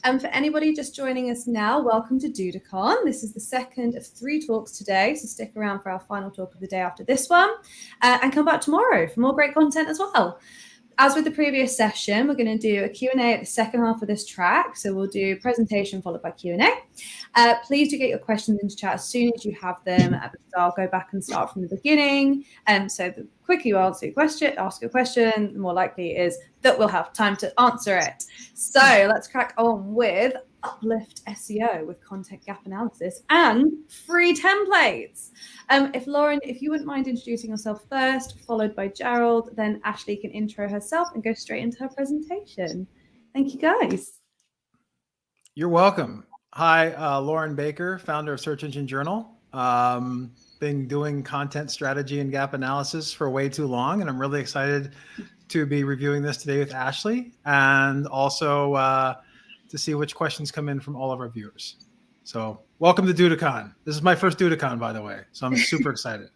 And for anybody just joining us now, welcome to DudaCon. This is the second of 3 talks today, so stick around for our final talk of the day after this one, and come back tomorrow for more great content as well. As with the previous session, we're going to do a Q&A at the second half of this track. So we'll do presentation followed by Q&A. Please do get your questions into chat as soon as you have them. I'll go back and start from the beginning. So the quicker you ask your question, the more likely it is that we'll have time to answer it. So let's crack on with Uplift SEO with content gap analysis and free templates. Lauren, if you wouldn't mind introducing yourself first, followed by Gerald, then Ashley can intro herself and go straight into her presentation. Thank you, guys. You're welcome. Hi, Lauren Baker, founder of Search Engine Journal. Been doing content strategy and gap analysis for way too long, and I'm really excited to be reviewing this today with Ashley, and also to see which questions come in from all of our viewers. So welcome to DudaCon. This is my first DudaCon, by the way, so I'm super excited.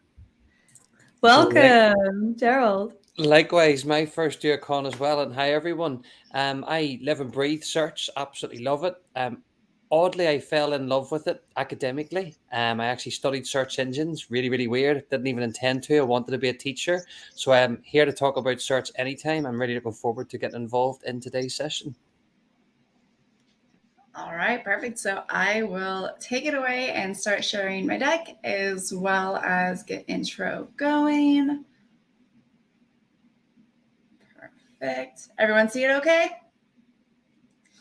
Welcome, Gerald. Likewise, my first DudaCon as well, and hi everyone. I live and breathe search, absolutely love it. Oddly, I fell in love with it academically. I actually studied search engines, really weird. Didn't even intend to. I wanted to be a teacher. So I'm here to talk about search anytime. I'm really looking forward to getting involved in today's session. All right, perfect. So I will take it away and start sharing my deck as well as get intro going. Perfect. Everyone see it okay?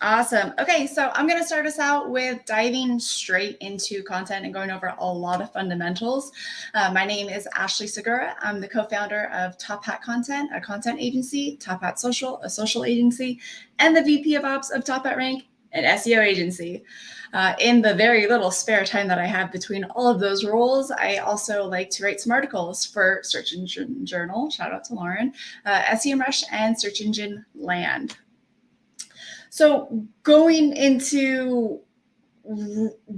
Awesome. Okay, so I'm going to start us out with diving straight into content and going over a lot of fundamentals. My name is Ashley Segura. I'm the co-founder of Top Hat Content, a content agency, Top Hat Social, a social agency, and the VP of Ops of Top Hat Rank, an SEO agency. In the very little spare time that I have between all of those roles, I also like to write some articles for Search Engine Journal, shout out to Lauren, SEMrush, and Search Engine Land. So going into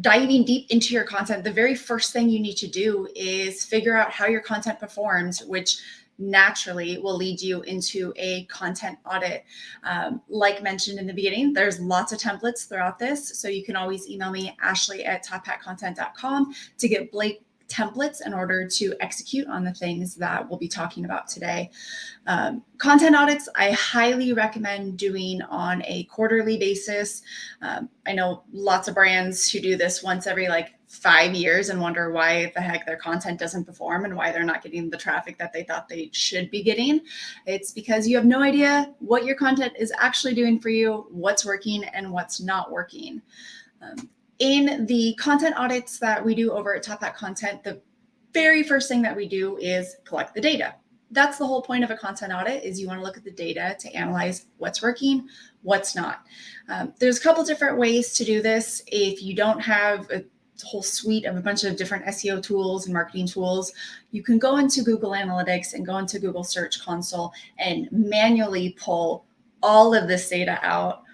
diving deep into your content, the very first thing you need to do is figure out how your content performs, which naturally will lead you into a content audit. Like mentioned in the beginning, there's lots of templates throughout this. So you can always email me, ashley@tophatcontent.com, to get blank templates in order to execute on the things that we'll be talking about today. Content audits, I highly recommend doing on a quarterly basis. I know lots of brands who do this once every 5 years and wonder why the heck their content doesn't perform and why they're not getting the traffic that they thought they should be getting. It's because you have no idea what your content is actually doing for you, what's working and what's not working. In the content audits that we do over at Top Hat Content, the very first thing that we do is collect the data. That's the whole point of a content audit, is you want to look at the data to analyze what's working, what's not. There's a couple different ways to do this. If you don't have a whole suite of a bunch of different SEO tools and marketing tools, you can go into Google Analytics and go into Google Search Console and manually pull all of this data out.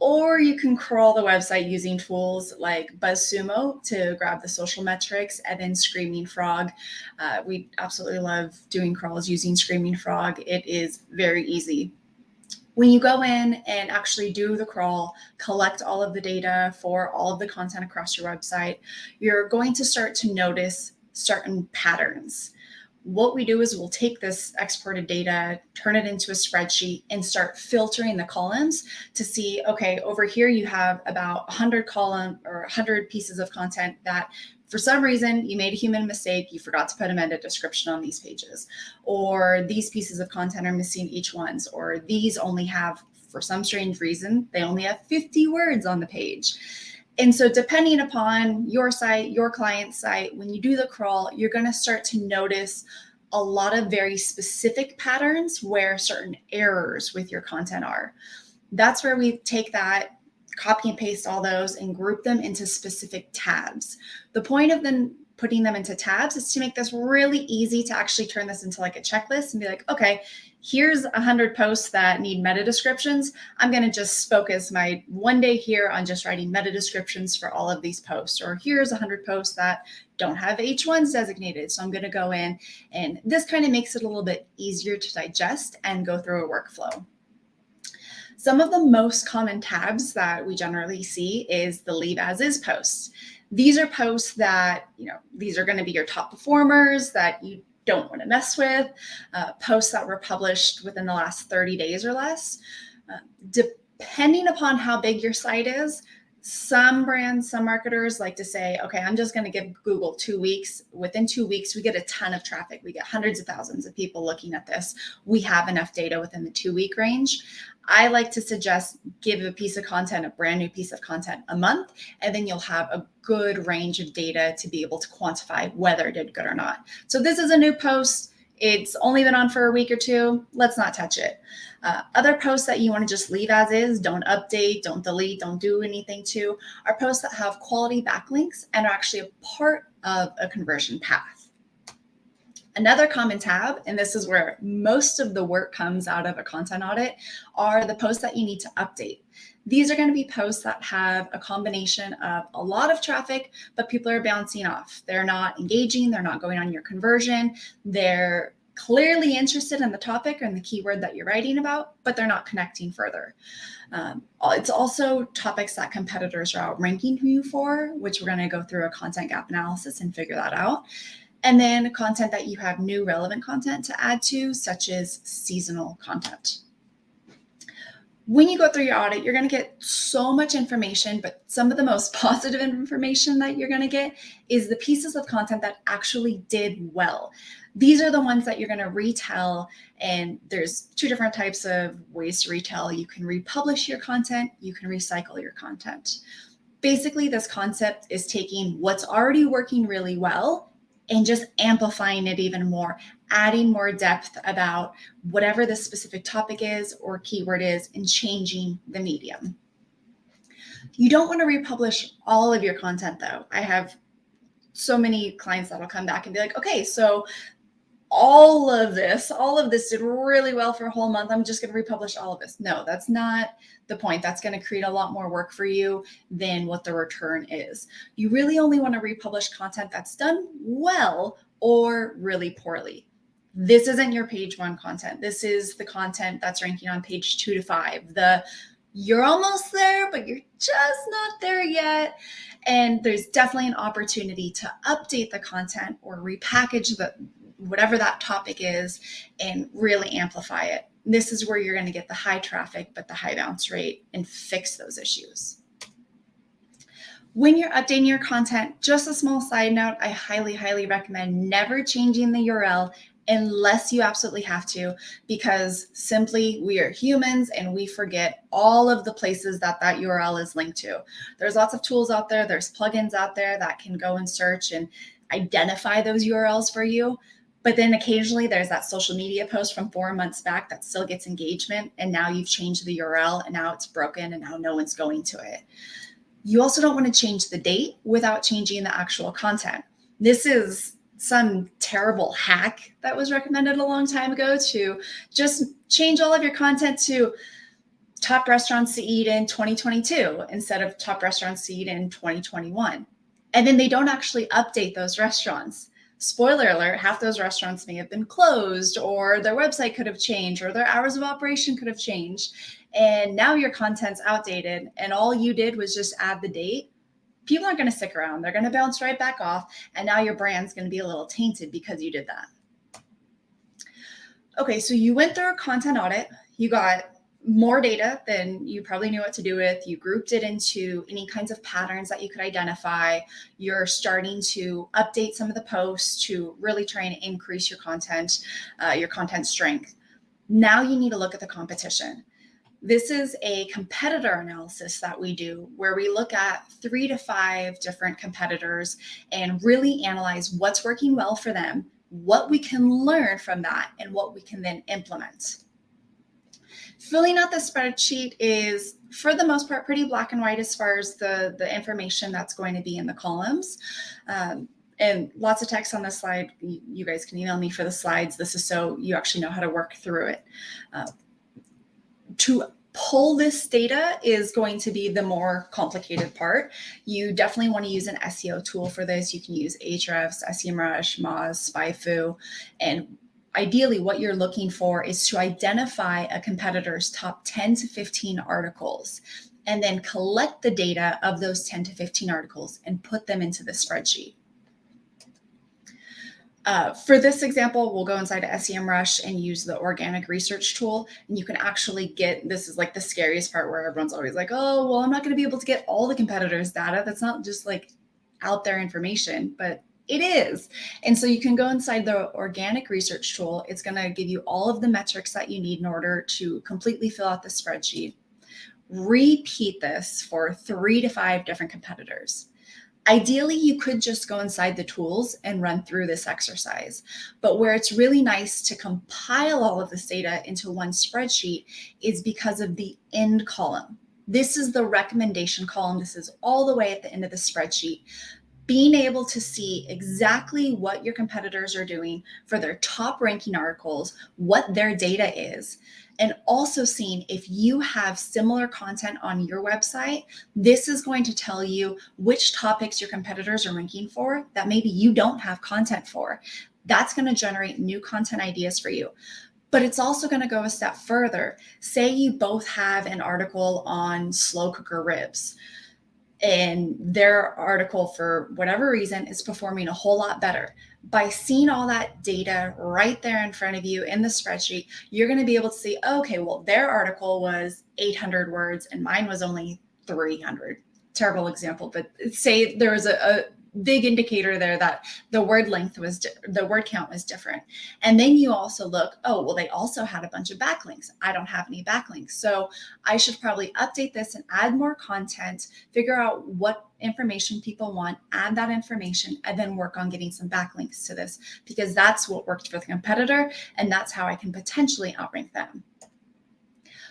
Or you can crawl the website using tools like BuzzSumo to grab the social metrics, and then Screaming Frog. We absolutely love doing crawls using Screaming Frog. It is very easy. When you go in and actually do the crawl, collect all of the data for all of the content across your website, you're going to start to notice certain patterns. What we do is we'll take this exported data, turn it into a spreadsheet, and start filtering the columns to see, okay, over here you have about 100 pieces of content that for some reason you made a human mistake, you forgot to put a meta description on these pages, or these pieces of content are missing each ones, or these only have, for some strange reason, they only have 50 words on the page. And so depending upon your site, your client's site, when you do the crawl, you're going to start to notice a lot of very specific patterns where certain errors with your content are. That's where we take that, copy and paste all those, and group them into specific tabs. The point of them putting them into tabs is to make this really easy to actually turn this into like a checklist and be like, okay, here's 100 posts that need meta descriptions. I'm going to just focus my one day here on just writing meta descriptions for all of these posts. Or here's 100 posts that don't have H1s designated. So I'm going to go in, and this kind of makes it a little bit easier to digest and go through a workflow. Some of the most common tabs that we generally see is the leave as is posts. These are posts that, these are going to be your top performers that you don't want to mess with, posts that were published within the last 30 days or less. Depending upon how big your site is, some brands, some marketers like to say, okay, I'm just going to give Google 2 weeks. Within 2 weeks, we get a ton of traffic. We get hundreds of thousands of people looking at this. We have enough data within the 2-week range. I like to suggest give a piece of content, a brand new piece of content a month, and then you'll have a good range of data to be able to quantify whether it did good or not. So this is a new post. It's only been on for a week or two. Let's not touch it. Other posts that you want to just leave as is, don't update, don't delete, don't do anything to, are posts that have quality backlinks and are actually a part of a conversion path. Another common tab, and this is where most of the work comes out of a content audit, are the posts that you need to update. These are going to be posts that have a combination of a lot of traffic, but people are bouncing off. They're not engaging. They're not going on your conversion. They're clearly interested in the topic and the keyword that you're writing about, but they're not connecting further. It's also topics that competitors are outranking you for, which we're going to go through a content gap analysis and figure that out. And then content that you have new relevant content to add to, such as seasonal content. When you go through your audit, you're going to get so much information, but some of the most positive information that you're going to get is the pieces of content that actually did well. These are the ones that you're going to retell, and there's 2 different types of ways to retell. You can republish your content, you can recycle your content. Basically, this concept is taking what's already working really well and just amplifying it even more, adding more depth about whatever the specific topic is or keyword is, and changing the medium. You don't want to republish all of your content though. I have so many clients that'll come back and be like, okay, so all of this did really well for a whole month. I'm just going to republish all of this. No, that's not the point. That's going to create a lot more work for you than what the return is. You really only want to republish content that's done well or really poorly. This isn't your page 1 content. This is the content that's ranking on page 2 to 5. You're almost there, but you're just not there yet. And there's definitely an opportunity to update the content or repackage whatever that topic is and really amplify it. This is where you're going to get the high traffic, but the high bounce rate, and fix those issues. When you're updating your content, just a small side note, I highly, highly recommend never changing the URL unless you absolutely have to, because simply we are humans and we forget all of the places that URL is linked to. There's lots of tools out there. There's plugins out there that can go and search and identify those URLs for you. But then occasionally there's that social media post from 4 months back that still gets engagement, and now you've changed the URL and now it's broken and now no one's going to it. You also don't want to change the date without changing the actual content. This is some terrible hack that was recommended a long time ago, to just change all of your content to top restaurants to eat in 2022 instead of top restaurants to eat in 2021. And then they don't actually update those restaurants. Spoiler alert, half those restaurants may have been closed, or their website could have changed, or their hours of operation could have changed. And now your content's outdated and all you did was just add the date. People aren't going to stick around. They're going to bounce right back off. And now your brand's going to be a little tainted because you did that. Okay, so you went through a content audit. You got more data than you probably knew what to do with. You grouped it into any kinds of patterns that you could identify. You're starting to update some of the posts to really try and increase your content strength. Now you need to look at the competition. This is a competitor analysis that we do, where we look at 3 to 5 different competitors and really analyze what's working well for them, what we can learn from that, and what we can then implement. Filling out the spreadsheet is, for the most part, pretty black and white as far as the information that's going to be in the columns. And lots of text on this slide. You guys can email me for the slides. This is so you actually know how to work through it. To pull this data is going to be the more complicated part. You definitely want to use an SEO tool for this. You can use Ahrefs, SEMrush, Moz, SpyFu, and ideally what you're looking for is to identify a competitor's top 10 to 15 articles and then collect the data of those 10 to 15 articles and put them into the spreadsheet. For this example, we'll go inside SEMrush and use the organic research tool. And you can actually get, this is like the scariest part where everyone's always like, oh, well, I'm not going to be able to get all the competitors' data. That's not just like out there information, but it is. And so you can go inside the organic research tool. It's going to give you all of the metrics that you need in order to completely fill out the spreadsheet. Repeat this for 3 to 5 different competitors. Ideally, you could just go inside the tools and run through this exercise. But where it's really nice to compile all of this data into one spreadsheet is because of the end column. This is the recommendation column. This is all the way at the end of the spreadsheet. Being able to see exactly what your competitors are doing for their top ranking articles, what their data is, and also seeing if you have similar content on your website, this is going to tell you which topics your competitors are ranking for that maybe you don't have content for. That's going to generate new content ideas for you. But it's also going to go a step further. Say you both have an article on slow cooker ribs, and their article, for whatever reason, is performing a whole lot better. By seeing all that data right there in front of you in the spreadsheet, you're going to be able to see, okay, well, their article was 800 words and mine was only 300. Terrible example, but say there was a big indicator there that the word count was different. And then you also look, oh, well, they also had a bunch of backlinks. I don't have any backlinks. So I should probably update this and add more content, figure out what information people want, add that information, and then work on getting some backlinks to this, because that's what worked for the competitor. And that's how I can potentially outrank them.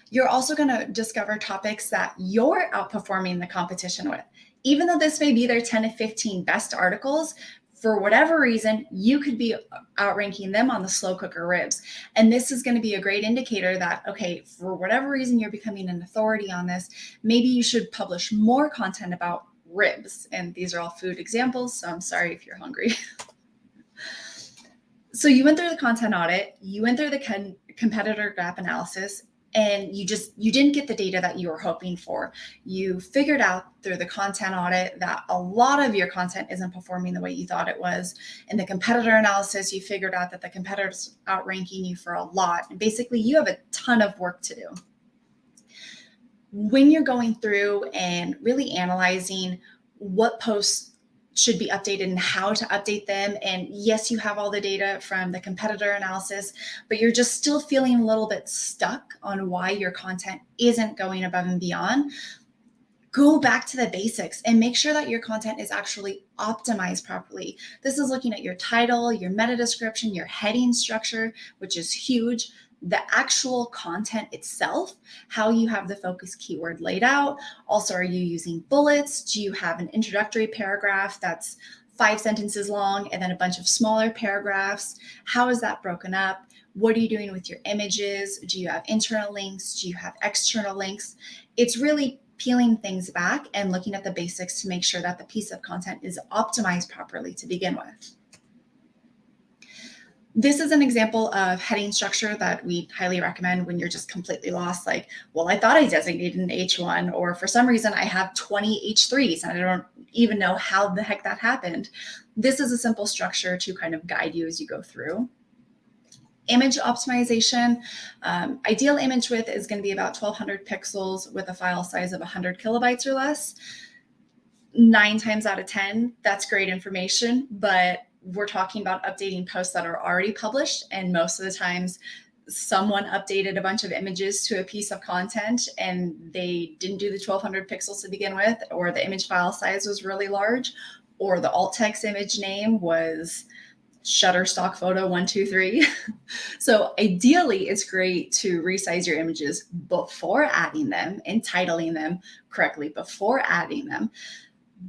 You're also going to discover topics that you're outperforming the competition with. Even though this may be their 10 to 15 best articles, for whatever reason, you could be outranking them on the slow cooker ribs. And this is going to be a great indicator that, okay, for whatever reason, you're becoming an authority on this. Maybe you should publish more content about ribs. And these are all food examples, so I'm sorry if you're hungry. So you went through the content audit, you went through the competitor gap analysis, and you didn't get the data that you were hoping for. You figured out through the content audit that a lot of your content isn't performing the way you thought it was. In the competitor analysis, you figured out that the competitor's outranking you for a lot. And basically, you have a ton of work to do. When you're going through and really analyzing what posts should be updated and how to update them, and yes, you have all the data from the competitor analysis, but you're just still feeling a little bit stuck on why your content isn't going above and beyond, go back to the basics and make sure that your content is actually optimized properly. This is looking at your title, your meta description, your heading structure, which is huge, the actual content itself, how you have the focus keyword laid out. Also, are you using bullets? Do you have an introductory paragraph that's 5 sentences long and then a bunch of smaller paragraphs? How is that broken up? What are you doing with your images? Do you have internal links? Do you have external links? It's really peeling things back and looking at the basics to make sure that the piece of content is optimized properly to begin with. This is an example of heading structure that we highly recommend when you're just completely lost. Like, well, I thought I designated an H1, or for some reason I have 20 H3s and I don't even know how the heck that happened. This is a simple structure to kind of guide you as you go through. Image optimization, ideal image width is going to be about 1200 pixels with a file size of 100 kilobytes or less. 9 times out of 10, that's great information, but we're talking about updating posts that are already published, and most of the times someone updated a bunch of images to a piece of content and they didn't do the 1200 pixels to begin with, or the image file size was really large, or the alt text image name was Shutterstock photo 123. So ideally, it's great to resize your images before adding them and titling them correctly before adding them.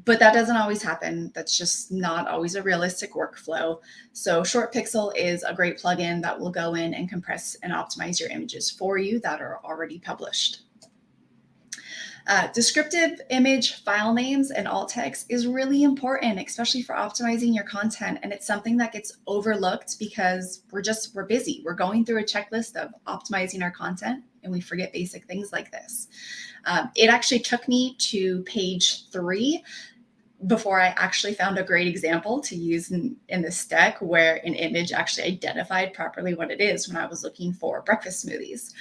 But that doesn't always happen. That's just not always a realistic workflow. So Short Pixel is a great plugin that will go in and compress and optimize your images for you that are already published. Descriptive image file names and alt text is really important, especially for optimizing your content. And it's something that gets overlooked because we're busy. We're going through a checklist of optimizing our content and we forget basic things like this. It actually took me to page 3 before I actually found a great example to use in this deck where an image actually identified properly what it is when I was looking for breakfast smoothies.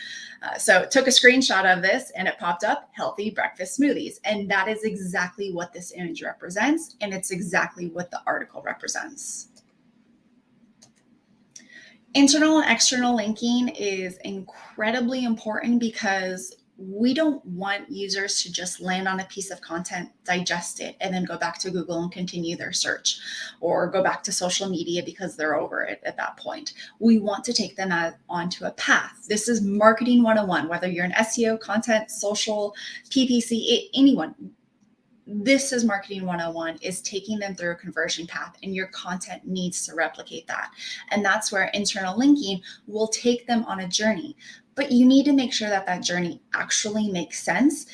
So took a screenshot of this and it popped up healthy breakfast smoothies. And that is exactly what this image represents. And it's exactly what the article represents. Internal and external linking is incredibly important because we don't want users to just land on a piece of content, digest it, and then go back to Google and continue their search, or go back to social media because they're over it at that point. We want to take them onto a path. This is marketing 101, whether you're an SEO, content, social, PPC, anyone. This is marketing 101, is taking them through a conversion path, and your content needs to replicate that. And that's where internal linking will take them on a journey. But you need to make sure that that journey actually makes sense.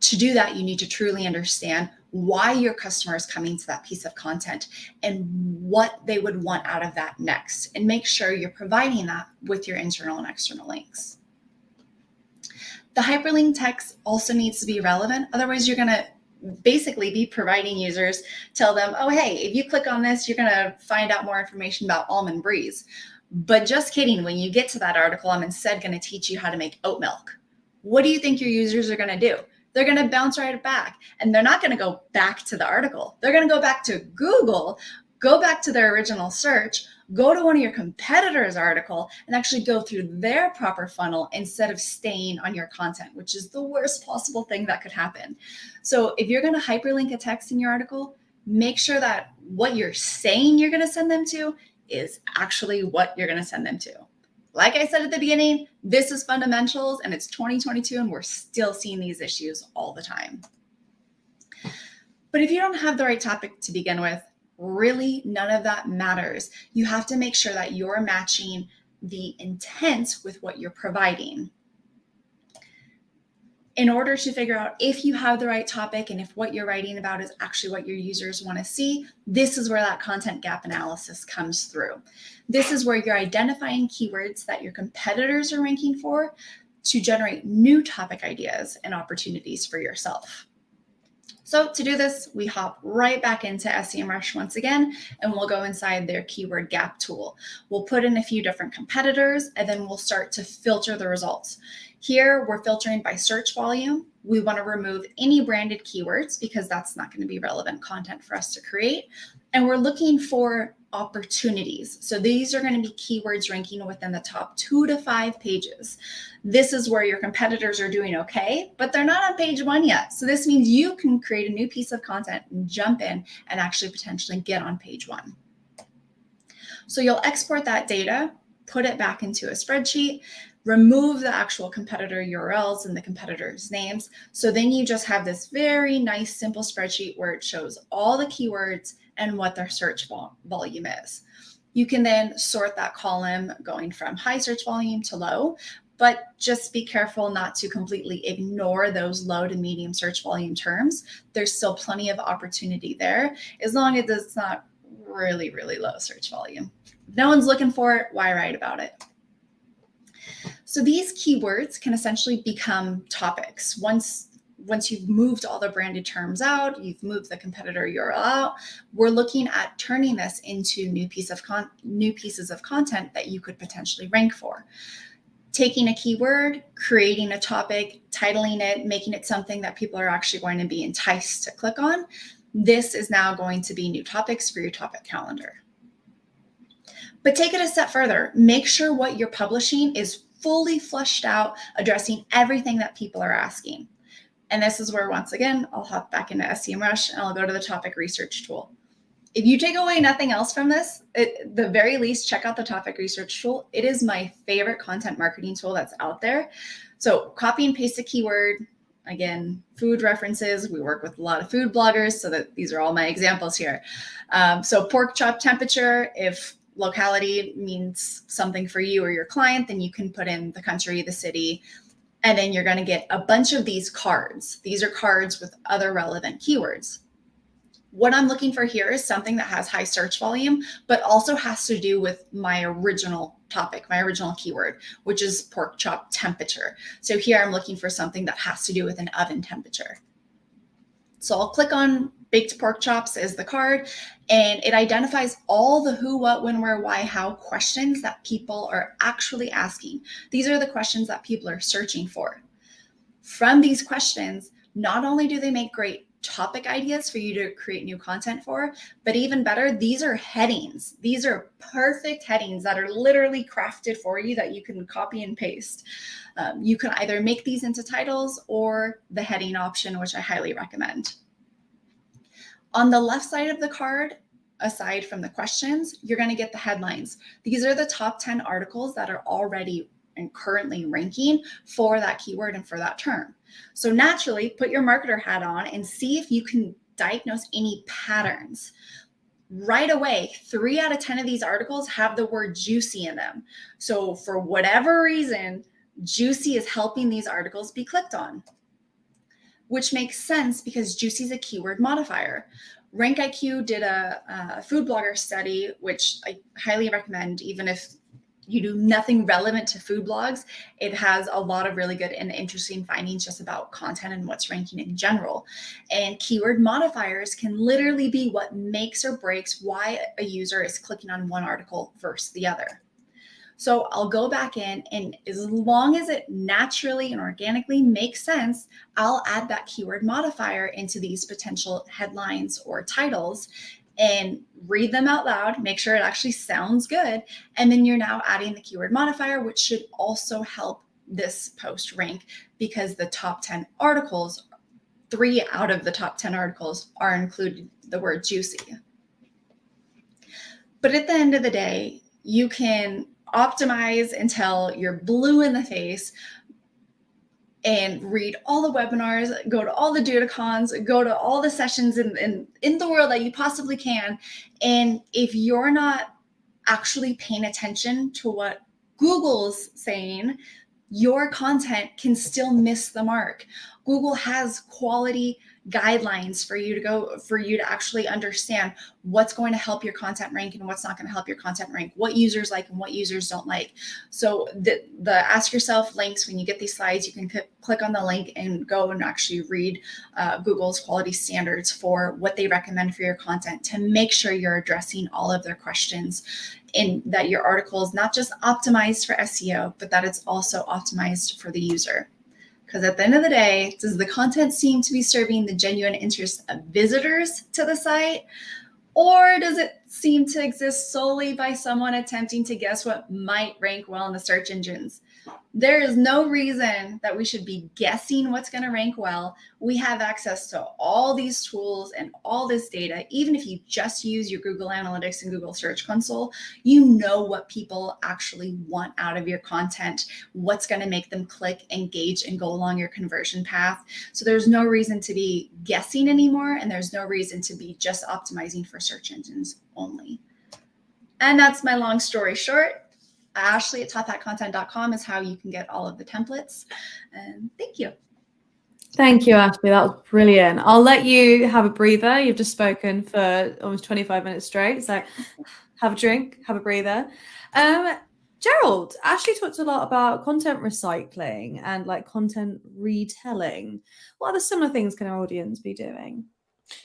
To do that, you need to truly understand why your customer is coming to that piece of content and what they would want out of that next. And make sure you're providing that with your internal and external links. The hyperlink text also needs to be relevant. Otherwise, you're going to basically be providing users, tell them, oh, hey, if you click on this, you're going to find out more information about almond breeze. But just kidding, when you get to that article, I'm instead going to teach you how to make oat milk. What do you think your users are going to do? They're going to bounce right back, and they're not going to go back to the article. They're going to go back to Google, go back to their original search, go to one of your competitors' article, and actually go through their proper funnel instead of staying on your content, which is the worst possible thing that could happen. So if you're going to hyperlink a text in your article, make sure that what you're saying you're going to send them to is actually what you're going to send them to. Like I said at the beginning, this is fundamentals and it's 2022 and we're still seeing these issues all the time. But if you don't have the right topic to begin with, really none of that matters. You have to make sure that you're matching the intent with what you're providing. In order to figure out if you have the right topic and if what you're writing about is actually what your users want to see, this is where that content gap analysis comes through. This is where you're identifying keywords that your competitors are ranking for to generate new topic ideas and opportunities for yourself. So to do this, we hop right back into SEMrush once again, and we'll go inside their keyword gap tool. We'll put in a few different competitors, and then we'll start to filter the results. Here, we're filtering by search volume. We want to remove any branded keywords because that's not going to be relevant content for us to create. And we're looking for opportunities. So these are going to be keywords ranking within the top 2 to 5 pages. This is where your competitors are doing okay, but they're not on page 1 yet. So this means you can create a new piece of content and jump in and actually potentially get on page 1. So you'll export that data, put it back into a spreadsheet, remove the actual competitor URLs and the competitors' names. So then you just have this very nice, simple spreadsheet where it shows all the keywords and what their search volume is. You can then sort that column going from high search volume to low, but just be careful not to completely ignore those low to medium search volume terms. There's still plenty of opportunity there, as long as it's not really, really low search volume. If no one's looking for it, why write about it? So these keywords can essentially become topics. Once you've moved all the branded terms out, you've moved the competitor URL out, we're looking at turning this into new pieces of content that you could potentially rank for. Taking a keyword, creating a topic, titling it, making it something that people are actually going to be enticed to click on. This is now going to be new topics for your topic calendar. But take it a step further. Make sure what you're publishing is fully fleshed out, addressing everything that people are asking. And this is where, once again, I'll hop back into SEMrush and I'll go to the topic research tool. If you take away nothing else from this, at the very least, check out the topic research tool. It is my favorite content marketing tool that's out there. So copy and paste a keyword. Again, food references. We work with a lot of food bloggers, so that these are all my examples here. So pork chop temperature, if locality means something for you or your client, then you can put in the country, the city, And then you're going to get a bunch of these cards. These are cards with other relevant keywords. What I'm looking for here is something that has high search volume, but also has to do with my original topic, my original keyword, which is pork chop temperature. So here I'm looking for something that has to do with an oven temperature. So I'll click on baked pork chops as the card, and it identifies all the who, what, when, where, why, how questions that people are actually asking. These are the questions that people are searching for. From these questions, not only do they make great topic ideas for you to create new content for, but even better, these are headings. These are perfect headings that are literally crafted for you that you can copy and paste. You can either make these into titles or the heading option, which I highly recommend. On the left side of the card, aside from the questions, you're going to get the headlines. These are the top 10 articles that are already and currently ranking for that keyword and for that term. So naturally, put your marketer hat on and see if you can diagnose any patterns. Right away, 3 out of 10 of these articles have the word juicy in them. So for whatever reason, juicy is helping these articles be clicked on, which makes sense because juicy is a keyword modifier. RankIQ did a food blogger study, which I highly recommend, even if you do nothing relevant to food blogs. It has a lot of really good and interesting findings just about content and what's ranking in general. And keyword modifiers can literally be what makes or breaks why a user is clicking on one article versus the other. So I'll go back in, and as long as it naturally and organically makes sense, I'll add that keyword modifier into these potential headlines or titles and read them out loud, make sure it actually sounds good. And then you're now adding the keyword modifier, which should also help this post rank because the top 10 articles, 3 out of the top 10 articles are included the word juicy. But at the end of the day, you can optimize until you're blue in the face and read all the webinars, go to all the DudaCons, go to all the sessions in the world that you possibly can. And if you're not actually paying attention to what Google's saying, your content can still miss the mark. Google has quality guidelines for you to actually understand what's going to help your content rank and what's not going to help your content rank, what users like and what users don't like. So the ask yourself links, when you get these slides, you can click on the link and go and actually read Google's quality standards for what they recommend for your content to make sure you're addressing all of their questions, and that your article is not just optimized for SEO, but that it's also optimized for the user. Because at the end of the day, does the content seem to be serving the genuine interest of visitors to the site? Or does it seem to exist solely by someone attempting to guess what might rank well in the search engines? There is no reason that we should be guessing what's going to rank well. We have access to all these tools and all this data. Even if you just use your Google Analytics and Google Search Console, you know what people actually want out of your content, what's going to make them click, engage, and go along your conversion path. So there's no reason to be guessing anymore, and there's no reason to be just optimizing for search engines only. And that's my long story short. Ashley at tophatcontent.com is how you can get all of the templates. And thank you. Thank you, Ashley. That was brilliant. I'll let you have a breather. You've just spoken for almost 25 minutes straight. So have a drink, have a breather. Gerald, Ashley talked a lot about content recycling and like content retelling. What other similar things can our audience be doing?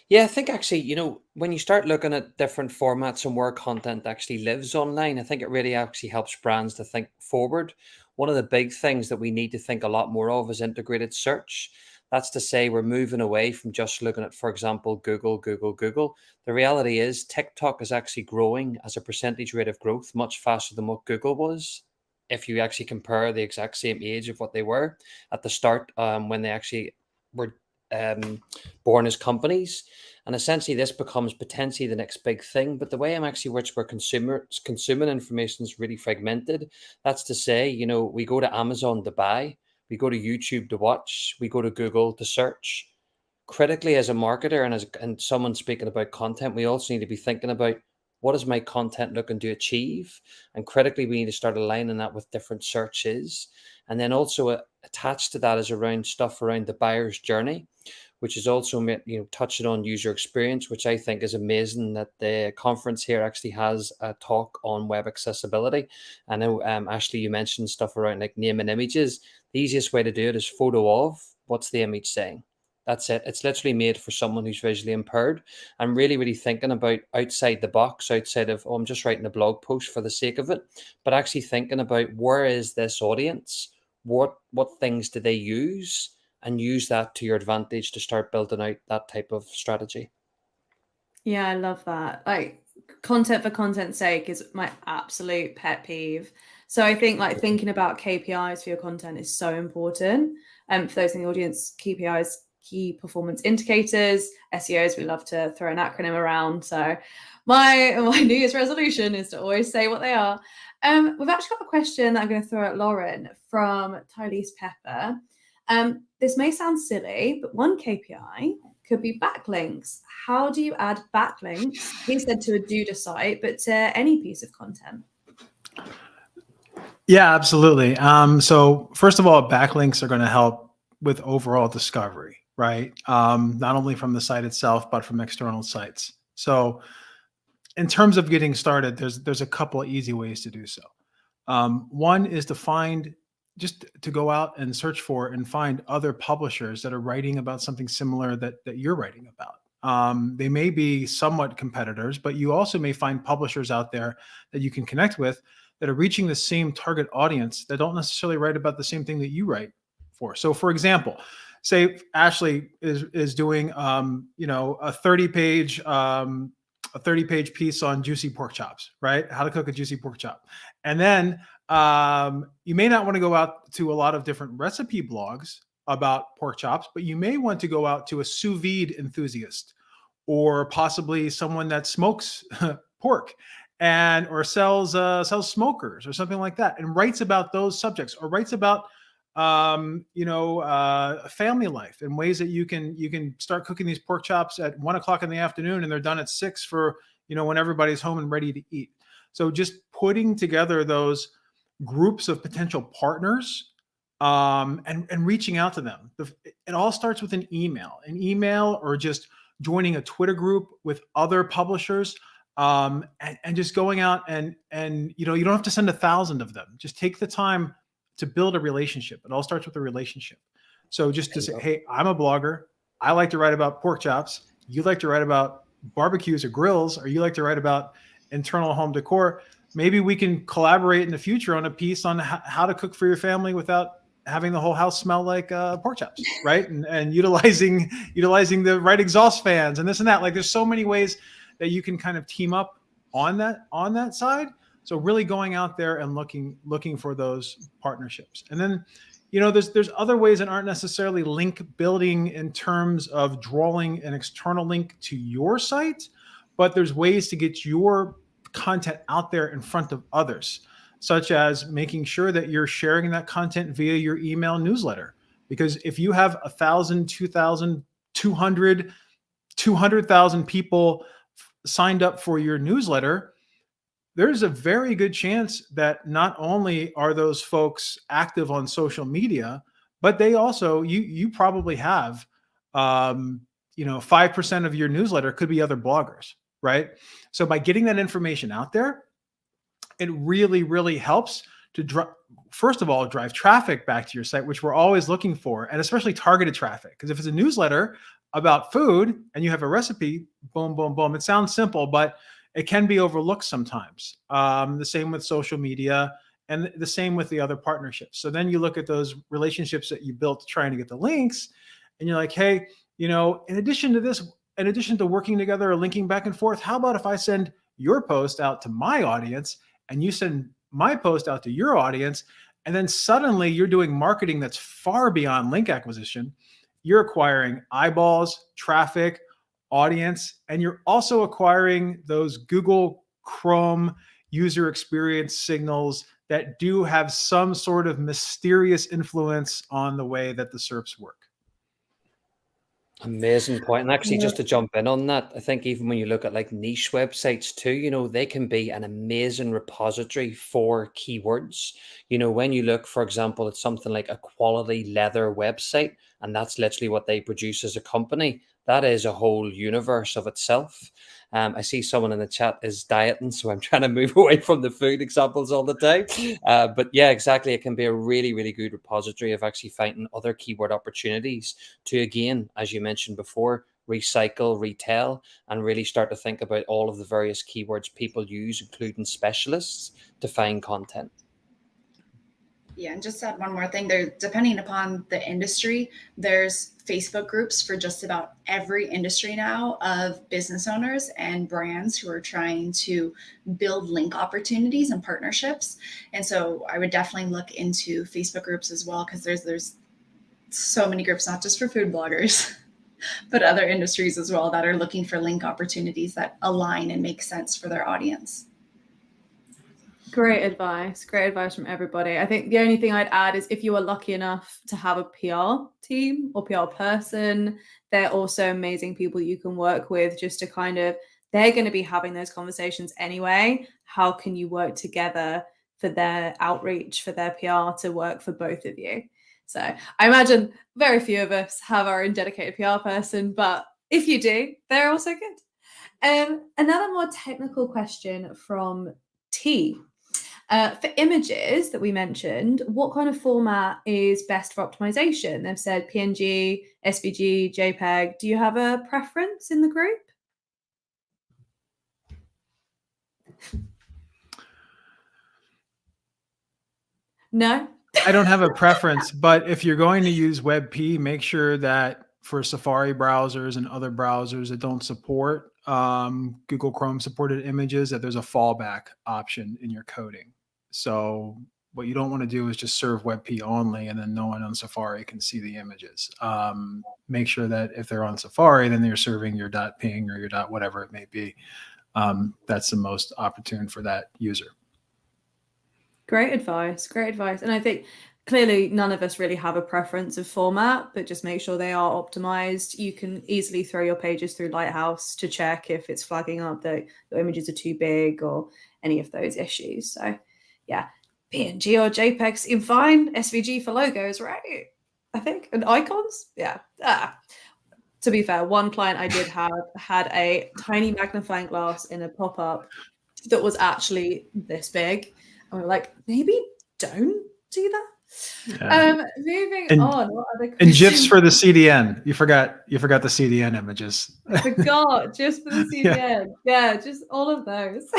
Yeah, I think actually, when you start looking at different formats and where content actually lives online, I think it really actually helps brands to think forward. One of the big things that we need to think a lot more of is integrated search. That's to say, we're moving away from just looking at, for example, Google. The reality is TikTok is actually growing as a percentage rate of growth much faster than what Google was. If you actually compare the exact same age of what they were at the start, when they actually were born as companies. And essentially this becomes potentially the next big thing. But the way I'm actually where consuming information is really fragmented. That's to say, we go to Amazon to buy, we go to YouTube to watch, we go to Google to search. Critically, as a marketer and someone speaking about content, we also need to be thinking about, what is my content looking to achieve? And critically, we need to start aligning that with different searches. And then also attached to that is around stuff around the buyer's journey, which is also touching on user experience, which I think is amazing that the conference here actually has a talk on web accessibility. I know, Ashley, you mentioned stuff around like naming images. The easiest way to do it is photo of, what's the image saying? That's it. It's literally made for someone who's visually impaired. I'm really, really thinking about outside the box, outside of, oh, I'm just writing a blog post for the sake of it, but actually thinking about where is this audience? What things do they use? And use that to your advantage to start building out that type of strategy. Yeah, I love that. Like, content for content's sake is my absolute pet peeve. So I think like thinking about KPIs for your content is so important. For those in the audience, KPIs, key performance indicators, SEOs, we love to throw an acronym around. So my New Year's resolution is to always say what they are. We've actually got a question that I'm going to throw at Lauren from Tylese Pepper. This may sound silly, but one KPI could be backlinks. How do you add backlinks? He said to a Duda site, but to any piece of content. Yeah, absolutely. So first of all, backlinks are going to help with overall discovery, right? Not only from the site itself, but from external sites. So in terms of getting started, there's a couple of easy ways to do so. One is to go out and search for and find other publishers that are writing about something similar that you're writing about. They may be somewhat competitors, but you also may find publishers out there that you can connect with that are reaching the same target audience that don't necessarily write about the same thing that you write for. So for example, say Ashley is doing a 30-page piece on juicy pork chops, right? How to cook a juicy pork chop. And then you may not want to go out to a lot of different recipe blogs about pork chops, but you may want to go out to a sous vide enthusiast or possibly someone that smokes pork or sells smokers or something like that, and writes about those subjects, or writes about family life and ways that you can start cooking these pork chops at 1 o'clock in the afternoon and they're done at 6 for when everybody's home and ready to eat. So just putting together those groups of potential partners and reaching out to them. It all starts with an email or just joining a Twitter group with other publishers, and just going out and you don't have to send 1,000 of them. Just take the time to build a relationship. It all starts with a relationship. So just to say, hey, I'm a blogger. I like to write about pork chops. You like to write about barbecues or grills, or you like to write about internal home decor. Maybe we can collaborate in the future on a piece on how to cook for your family without having the whole house smell like pork chops, right? And utilizing the right exhaust fans and this and that. Like, there's so many ways that you can kind of team up on that side. So really going out there and looking for those partnerships. And then, there's other ways that aren't necessarily link building in terms of drawing an external link to your site, but there's ways to get your content out there in front of others, such as making sure that you're sharing that content via your email newsletter. Because if you have 1,000, 2,000, 200, 200,000 people signed up for your newsletter, there's a very good chance that not only are those folks active on social media, but they also, you probably have, 5% of your newsletter could be other bloggers, right? So by getting that information out there, it really, really helps to first of all, drive traffic back to your site, which we're always looking for, and especially targeted traffic. Because if it's a newsletter about food and you have a recipe, boom, boom, boom. It sounds simple, but it can be overlooked sometimes. The same with social media and the same with the other partnerships. So then you look at those relationships that you built trying to get the links, and you're like, hey, in addition to working together or linking back and forth, how about if I send your post out to my audience and you send my post out to your audience, and then suddenly you're doing marketing that's far beyond link acquisition. You're acquiring eyeballs, traffic, audience, and you're also acquiring those Google Chrome user experience signals that do have some sort of mysterious influence on the way that the SERPs work. Amazing point. And actually, Yeah. just to jump in on that, I think even when you look at like niche websites too, they can be an amazing repository for keywords. When you look, for example, at something like a quality leather website, and that's literally what they produce as a company, that is a whole universe of itself. I see someone in the chat is dieting, so I'm trying to move away from the food examples all the time. But yeah, exactly. It can be a really, really good repository of actually finding other keyword opportunities to, again, as you mentioned before, recycle, retell, and really start to think about all of the various keywords people use, including specialists, to find content. Yeah, and just to add one more thing, there, depending upon the industry, there's Facebook groups for just about every industry now of business owners and brands who are trying to build link opportunities and partnerships. And so I would definitely look into Facebook groups as well, because there's so many groups, not just for food bloggers, but other industries as well, that are looking for link opportunities that align and make sense for their audience. Great advice from everybody. I think the only thing I'd add is if you are lucky enough to have a PR team or PR person, they're also amazing people you can work with, just to kind of, they're going to be having those conversations anyway. How can you work together for their outreach, for their PR to work for both of you? So I imagine very few of us have our own dedicated PR person, but if you do, they're also good. Another more technical question from T. For images that we mentioned, what kind of format is best for optimization? They've said PNG, SVG, JPEG. Do you have a preference in the group? No? I don't have a preference, but if you're going to use WebP, make sure that for Safari browsers and other browsers that don't support Google Chrome supported images, that there's a fallback option in your coding. So what you don't want to do is just serve WebP only, and then no one on Safari can see the images. Make sure that if they're on Safari, then they're serving your .ping or your whatever it may be. That's the most opportune for that user. Great advice. And I think clearly none of us really have a preference of format, but just make sure they are optimized. You can easily throw your pages through Lighthouse to check if it's flagging up that your images are too big or any of those issues. So yeah, PNG or JPEG seem fine. SVG for logos, right? I think, and icons. Yeah. To be fair, one client I did have had a tiny magnifying glass in a pop-up that was actually this big. And we were like, maybe don't do that. Yeah. Moving on. What other and GIFs for the CDN. You forgot the CDN images. I forgot, just for the CDN. Yeah, just all of those.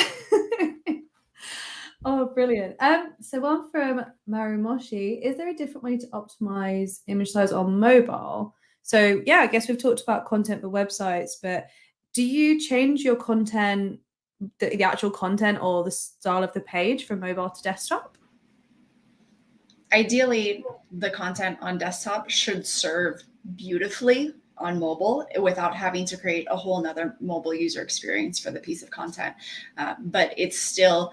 Oh, brilliant. So one from Marumoshi, is there a different way to optimize image size on mobile? So yeah, I guess we've talked about content for websites, but do you change your content, the actual content or the style of the page from mobile to desktop? Ideally, the content on desktop should serve beautifully on mobile without having to create a whole nother mobile user experience for the piece of content. But it's still,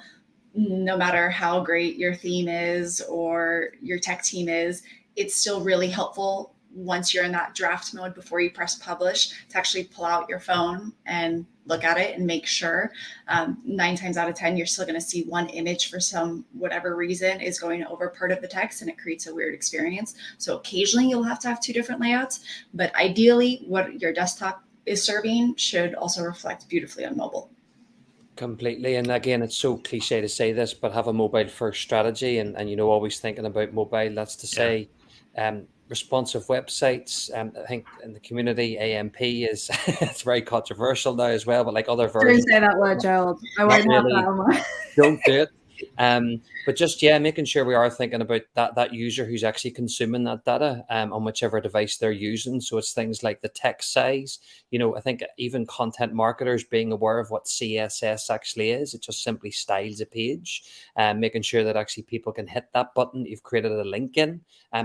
no matter how great your theme is or your tech team is, it's still really helpful once you're in that draft mode before you press publish to actually pull out your phone and look at it and make sure. 9 times out of 10, you're still going to see one image for some whatever reason is going over part of the text, and it creates a weird experience. So occasionally you'll have to have 2 different layouts, but ideally what your desktop is serving should also reflect beautifully on mobile. Completely. And again, it's so cliche to say this, but have a mobile first strategy and always thinking about mobile. That's to say, responsive websites. I think in the community, AMP is it's very controversial now as well, but like other versions. Don't say that word, Gerald. I won't have that on my... Don't do it. But just, making sure we are thinking about that user who's actually consuming that data on whichever device they're using. So it's things like the text size. I think even content marketers being aware of what CSS actually is. It just simply styles a page, making sure that actually people can hit that button you've created a link in.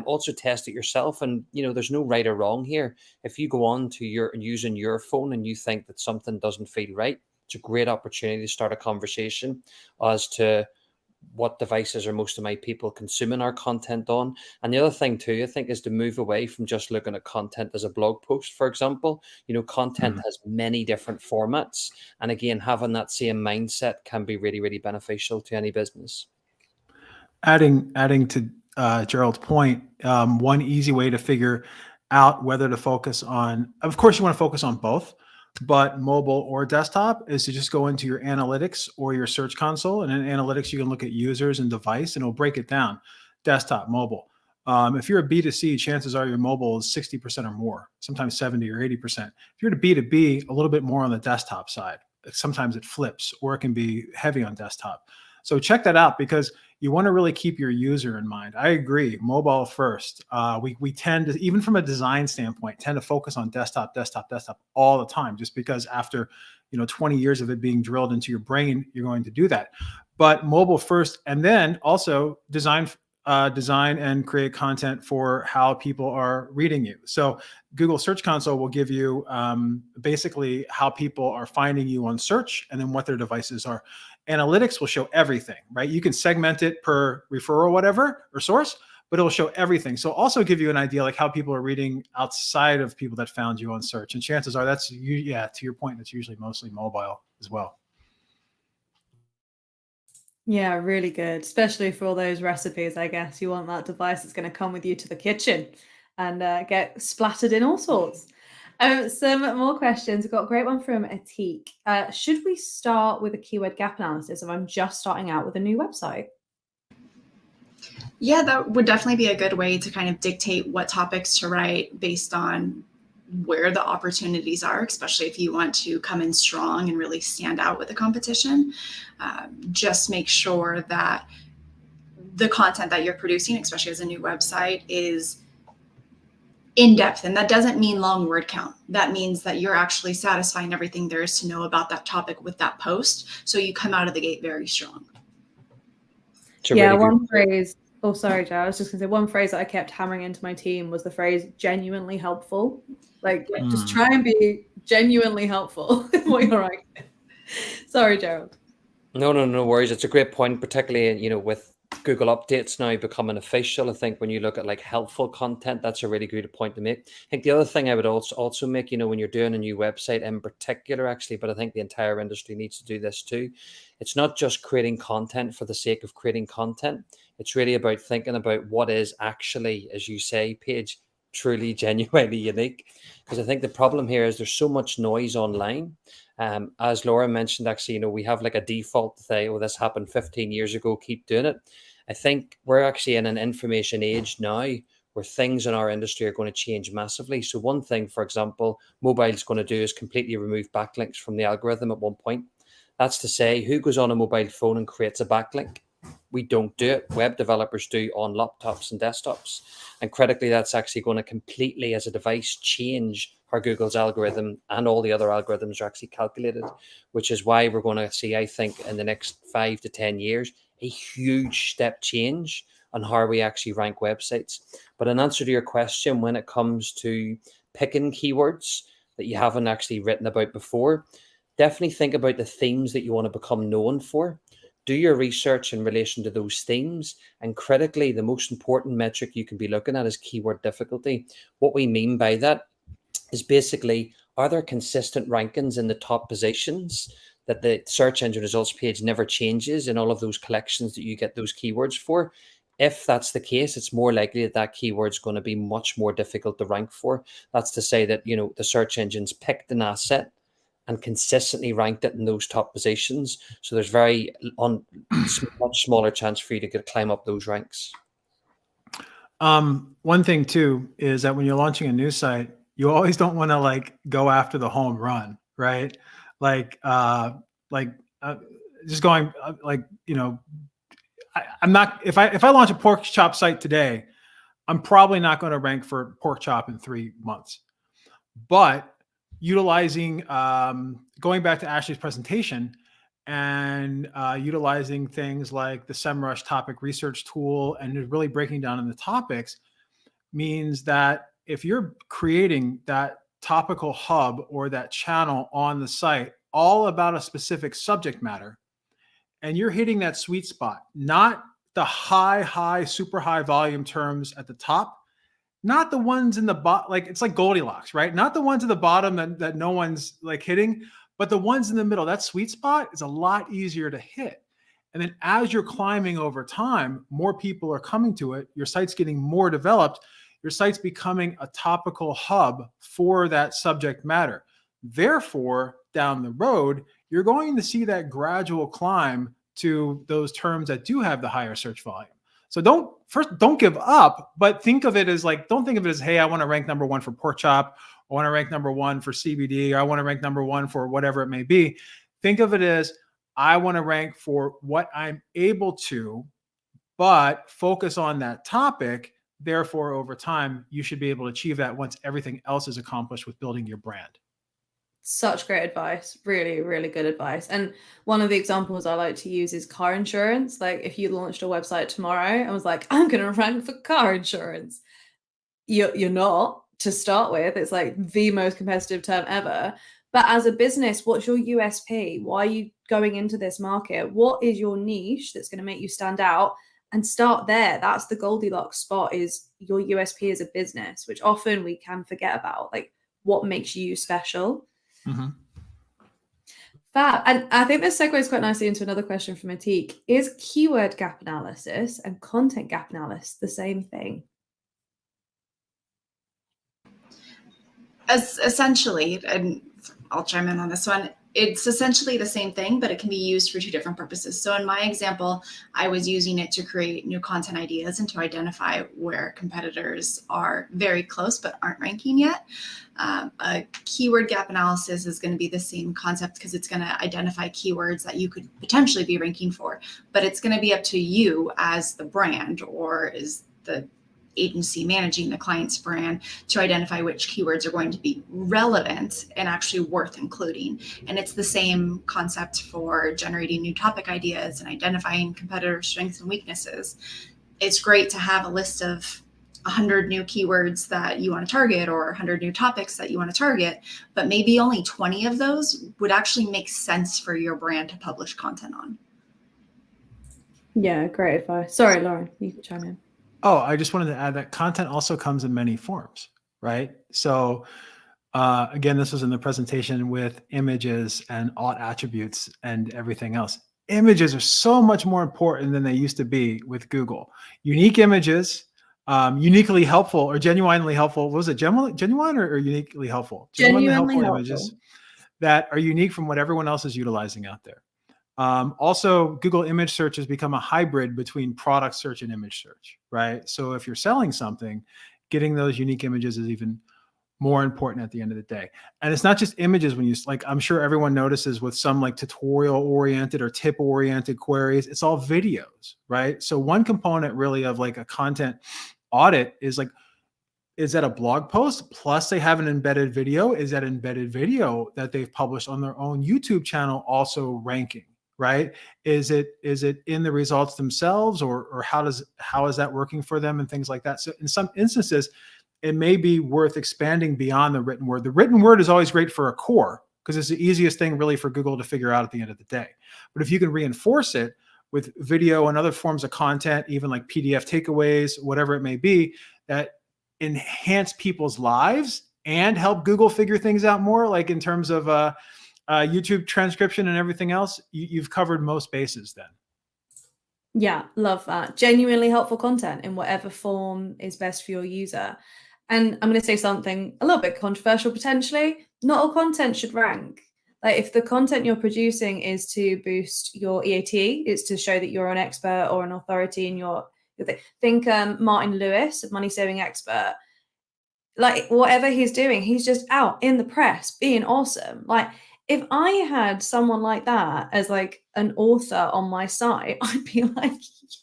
Also test it yourself. And, there's no right or wrong here. If you go on to using your phone and you think that something doesn't feel right, it's a great opportunity to start a conversation as to what devices are most of my people consuming our content on. And the other thing too, I think, is to move away from just looking at content as a blog post, for example. Content has many different formats. And again, having that same mindset can be really, really beneficial to any business. Adding to Gerald's point, one easy way to figure out whether to focus on, of course, you want to focus on both, but mobile or desktop, is to just go into your analytics or your search console. And in analytics, you can look at users and device, and it'll break it down: desktop, mobile. If you're a B2C, chances are your mobile is 60% or more, sometimes 70 or 80%. If you're to B2B, a little bit more on the desktop side. Sometimes it flips, or it can be heavy on desktop. So check that out, because you want to really keep your user in mind. I agree, mobile first. We tend to, even from a design standpoint, tend to focus on desktop all the time, just because after 20 years of it being drilled into your brain, you're going to do that. But mobile first, and then also design and create content for how people are reading you. So Google Search Console will give you basically how people are finding you on search, and then what their devices are. Analytics will show everything, right? You can segment it per referral, whatever, or source, but it'll show everything. So also give you an idea like how people are reading outside of people that found you on search. And chances are to your point, that's usually mostly mobile as well. Yeah, really good, especially for all those recipes. I guess you want that device that's going to come with you to the kitchen and get splattered in all sorts. Some more questions. We've got a great one from Atik. Should we start with a keyword gap analysis if I'm just starting out with a new website? Yeah, that would definitely be a good way to kind of dictate what topics to write based on where the opportunities are, especially if you want to come in strong and really stand out with the competition. Just make sure that the content that you're producing, especially as a new website, is in depth. And that doesn't mean long word count. That means that you're actually satisfying everything there is to know about that topic with that post. So you come out of the gate very strong. Yeah, one phrase. Oh, sorry, Joe. I was just going to say, one phrase that I kept hammering into my team was the phrase genuinely helpful. Like, just try and be genuinely helpful in what you're writing. Sorry, Gerald. No worries. It's a great point, particularly, with Google updates now becoming official. I think when you look at like helpful content, that's a really good point to make. I think the other thing I would also make, when you're doing a new website in particular, actually, but I think the entire industry needs to do this too. It's not just creating content for the sake of creating content. It's really about thinking about what is actually, as you say, Paige, truly genuinely unique. Because I think the problem here is there's so much noise online. As Laura mentioned, actually, we have like a default to say, oh, this happened 15 years ago, keep doing it. I think we're actually in an information age now where things in our industry are going to change massively. So one thing, for example, mobile's going to do is completely remove backlinks from the algorithm at one point. That's to say, who goes on a mobile phone and creates a backlink? We don't do it. Web developers do on laptops and desktops. And critically, that's actually going to completely, as a device, change how Google's algorithm and all the other algorithms are actually calculated, which is why we're going to see, I think, in the next 5 to 10 years, a huge step change on how we actually rank websites. But in answer to your question, when it comes to picking keywords that you haven't actually written about before, definitely think about the themes that you want to become known for. Do your research in relation to those themes. And critically, the most important metric you can be looking at is keyword difficulty. What we mean by that is basically, are there consistent rankings in the top positions that the search engine results page never changes in all of those collections that you get those keywords for? If that's the case, it's more likely that keyword is going to be much more difficult to rank for. That's to say that, the search engines picked an asset and consistently ranked it in those top positions. So there's much smaller chance for you to climb up those ranks. One thing too is that when you're launching a new site, you always don't want to go after the home run, right? Just going I'm not, if I launch a pork chop site today, I'm probably not going to rank for pork chop in 3 months. But utilizing, going back to Ashley's presentation and utilizing things like the SEMrush topic research tool and really breaking down in the topics means that if you're creating that topical hub or that channel on the site all about a specific subject matter, and you're hitting that sweet spot, not the super high volume terms at the top, not the ones in the bottom, like it's like Goldilocks, right? Not the ones at the bottom that no one's like hitting, but the ones in the middle. That sweet spot is a lot easier to hit. And then as you're climbing over time, more people are coming to it. Your site's getting more developed. Your site's becoming a topical hub for that subject matter. Therefore, down the road, you're going to see that gradual climb to those terms that do have the higher search volume. So don't give up, but think of it as like, don't think of it as, hey, I want to rank number 1 for pork chop. I want to rank number 1 for CBD, or I want to rank number 1 for whatever it may be. Think of it as, I want to rank for what I'm able to, but focus on that topic. Therefore, over time, you should be able to achieve that once everything else is accomplished with building your brand. Such great advice. Really, really good advice. And one of the examples I like to use is car insurance. Like if you launched a website tomorrow and was like, I'm going to rank for car insurance, you're not, to start with. It's like the most competitive term ever. But as a business, what's your USP? Why are you going into this market? What is your niche that's going to make you stand out? And start there. That's the Goldilocks spot, is your USP as a business, which often we can forget about. Like, what makes you special? Mm-hmm. Fab. And I think this segues quite nicely into another question from Atik. Is keyword gap analysis and content gap analysis the same thing? As essentially, and I'll chime in on this one, it's essentially the same thing, but it can be used for 2 different purposes. So in my example, I was using it to create new content ideas and to identify where competitors are very close but aren't ranking yet. A keyword gap analysis is going to be the same concept, because it's going to identify keywords that you could potentially be ranking for, but it's going to be up to you as the brand, or is the agency managing the client's brand, to identify which keywords are going to be relevant and actually worth including. And it's the same concept for generating new topic ideas and identifying competitor strengths and weaknesses. It's great to have a list of 100 new keywords that you want to target, or 100 new topics that you want to target, but maybe only 20 of those would actually make sense for your brand to publish content on. Yeah, great advice. Sorry, Lauren, you can chime in. Oh, I just wanted to add that content also comes in many forms, right? So again, this was in the presentation with images and aught attributes and everything else. Images are so much more important than they used to be with Google. Unique images, uniquely helpful or genuinely helpful. What was it, genuine or uniquely helpful? Genuinely helpful images that are unique from what everyone else is utilizing out there. Also, Google image search has become a hybrid between product search and image search, right? So if you're selling something, getting those unique images is even more important at the end of the day. And it's not just images when you, like, I'm sure everyone notices with some like tutorial oriented or tip oriented queries, it's all videos, right? So one component really of like a content audit is like, is that a blog post plus they have an embedded video? Is that embedded video that they've published on their own YouTube channel also ranking? Right? Is it in the results themselves, or how is that working for them and things like that? So in some instances, it may be worth expanding beyond the written word. The written word is always great for a core, because it's the easiest thing really for Google to figure out at the end of the day. But if you can reinforce it with video and other forms of content, even like PDF takeaways, whatever it may be, that enhance people's lives and help Google figure things out more, like in terms of YouTube transcription and everything else, you've covered most bases then. Yeah, love that. Genuinely helpful content in whatever form is best for your user. And I'm going to say something a little bit controversial potentially. Not all content should rank. Like if the content you're producing is to boost your EAT, it's to show that you're an expert or an authority in your thing. Think Martin Lewis of Money Saving Expert. Like whatever he's doing, he's just out in the press being awesome. Like if I had someone like that as like an author on my site, I'd be like,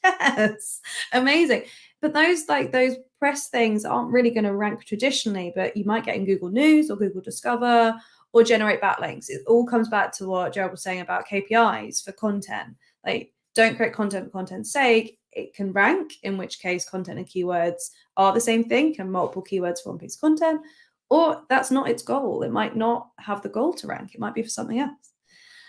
yes, amazing. But those press things aren't really going to rank traditionally, but you might get in Google News or Google Discover or generate backlinks. It all comes back to what Gerald was saying about KPIs for content. Like don't create content for content's sake. It can rank, in which case content and keywords are the same thing, can multiple keywords for one piece of content. Or that's not its goal. It might not have the goal to rank. It might be for something else.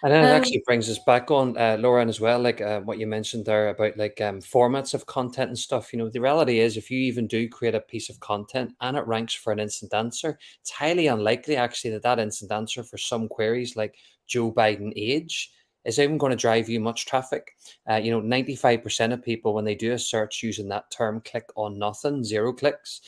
And then it actually brings us back on, Lauren, as well, like what you mentioned there about like formats of content and stuff. You know, the reality is if you even do create a piece of content and it ranks for an instant answer, it's highly unlikely actually that that instant answer for some queries like Joe Biden age is even going to drive you much traffic. 95% of people, when they do a search using that term, click on nothing, 0 clicks.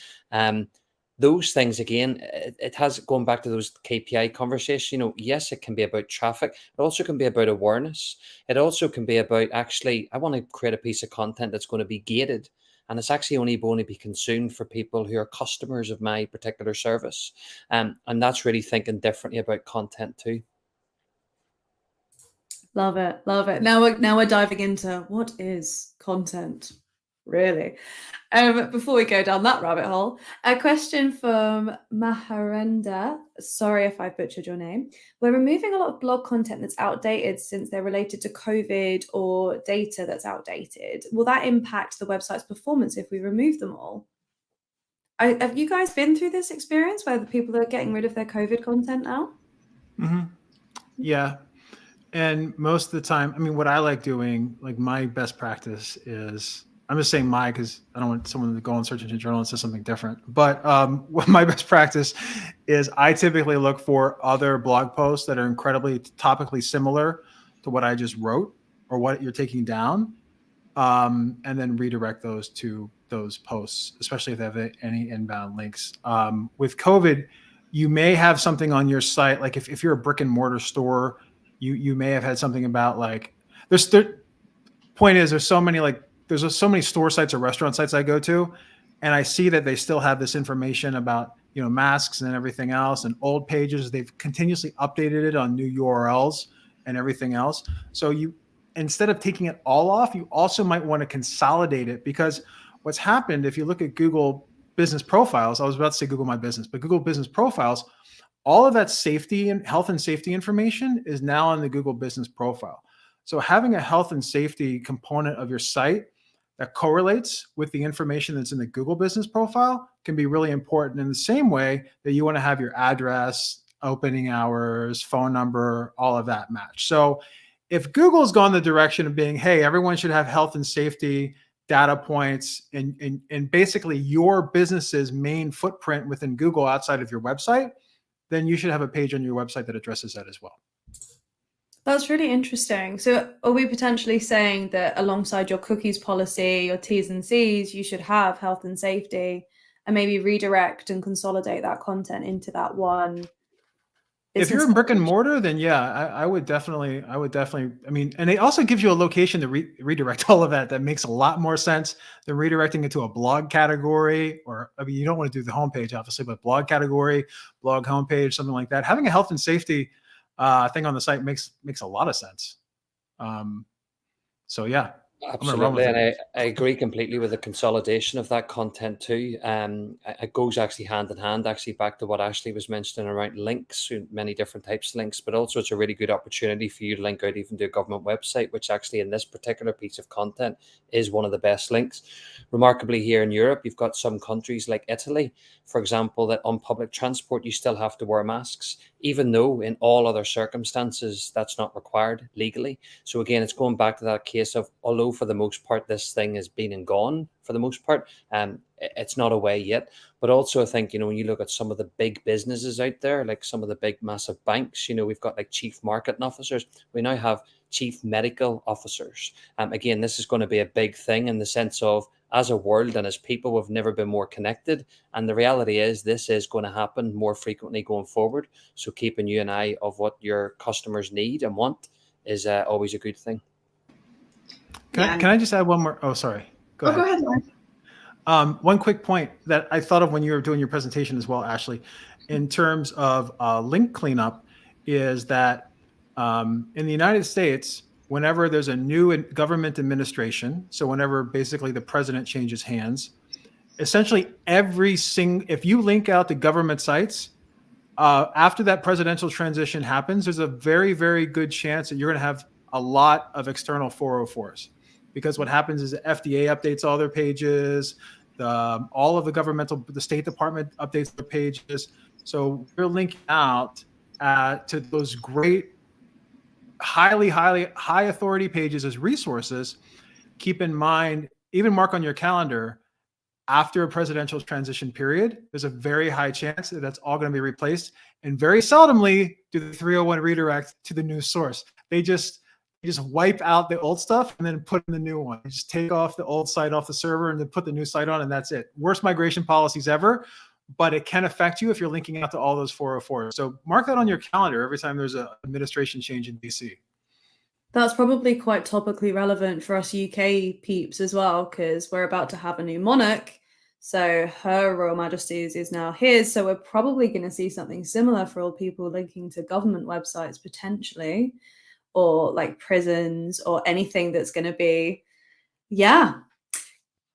Those things again, it has going back to those KPI conversations. Yes, it can be about traffic. It also can be about awareness. It also can be about actually, I want to create a piece of content that's going to be gated, and it's actually only going to be consumed for people who are customers of my particular service. And that's really thinking differently about content too. Love it. Love it. Now we're diving into what is content, really. Before we go down that rabbit hole, a question from Maharenda. Sorry if I butchered your name. We're removing a lot of blog content that's outdated since they're related to COVID or data that's outdated. Will that impact the website's performance if we remove them all? Have you guys been through this experience where the people are getting rid of their COVID content now? Mm-hmm. Yeah. And most of the time, I mean, what I like doing, like my best practice is, I'm just saying because I don't want someone to go on Search Engine Journal and say something different. But what my best practice is, I typically look for other blog posts that are incredibly topically similar to what I just wrote or what you're taking down, and then redirect those to those posts, especially if they have any inbound links. With COVID, you may have something on your site, like if you're a brick and mortar store, you may have had something about like point is there's so many store sites or restaurant sites I go to, and I see that they still have this information about masks and everything else, and old pages. They've continuously updated it on new URLs and everything else. So instead of taking it all off, you also might want to consolidate it, because what's happened, if you look at Google business profiles, I was about to say Google My Business, but Google business profiles, all of that safety and health and safety information is now on the Google business profile. So having a health and safety component of your site that correlates with the information that's in the Google business profile can be really important, in the same way that you want to have your address, opening hours, phone number, all of that match. So if Google's gone the direction of being, hey, everyone should have health and safety data points and basically your business's main footprint within Google outside of your website, then you should have a page on your website that addresses that as well. That's really interesting. So are we potentially saying that alongside your cookies policy, your T's and C's, you should have health and safety, and maybe redirect and consolidate that content into that one? If you're in brick and mortar, then yeah, I would definitely, I mean, and it also gives you a location to redirect all of that. That makes a lot more sense than redirecting it to a blog category, or, I mean, you don't want to do the homepage, obviously, but blog category, blog homepage, something like that. Having a health and safety thing on the site makes a lot of sense. So yeah. Absolutely, and I agree completely with the consolidation of that content too. It goes actually hand in hand, actually back to what Ashley was mentioning around links, many different types of links, but also it's a really good opportunity for you to link out even to a government website, which actually in this particular piece of content is one of the best links. Remarkably, here in Europe, you've got some countries like Italy, for example, that on public transport, you still have to wear masks, even though in all other circumstances, that's not required legally. So again, it's going back to that case of, although for the most part, this thing has been and gone for the most part, it's not away yet. But also I think, when you look at some of the big businesses out there, like some of the big massive banks, we've got like chief marketing officers. We now have chief medical officers. Again, this is going to be a big thing in the sense of, as a world and as people, we've never been more connected. And the reality is this is going to happen more frequently going forward. So keeping you an eye of what your customers need and want is always a good thing. Can I just add one more? Oh, sorry. Go ahead. Go ahead, Lauren. One quick point that I thought of when you were doing your presentation as well, Ashley, in terms of link cleanup, is that in the United States, whenever there's a new government administration, so whenever basically the president changes hands, essentially if you link out to government sites, after that presidential transition happens, there's a very, very good chance that you're going to have a lot of external 404s. Because what happens is the FDA updates all their pages, all of the State Department updates their pages. So we're linking out to those great high authority pages as resources, keep in mind, even mark on your calendar, after a presidential transition period, there's a very high chance that that's all going to be replaced. And very seldomly do the 301 redirect to the new source. They just wipe out the old stuff and then put in the new one. They just take off the old site off the server and then put the new site on, and that's it. Worst migration policies ever, but it can affect you if you're linking out to all those 404. So mark that on your calendar every time there's an administration change in DC. That's probably quite topically relevant for us UK peeps as well, because we're about to have a new monarch. So Her Royal Majesty's is now his. So we're probably going to see something similar for all people linking to government websites potentially, or like prisons or anything that's going to be,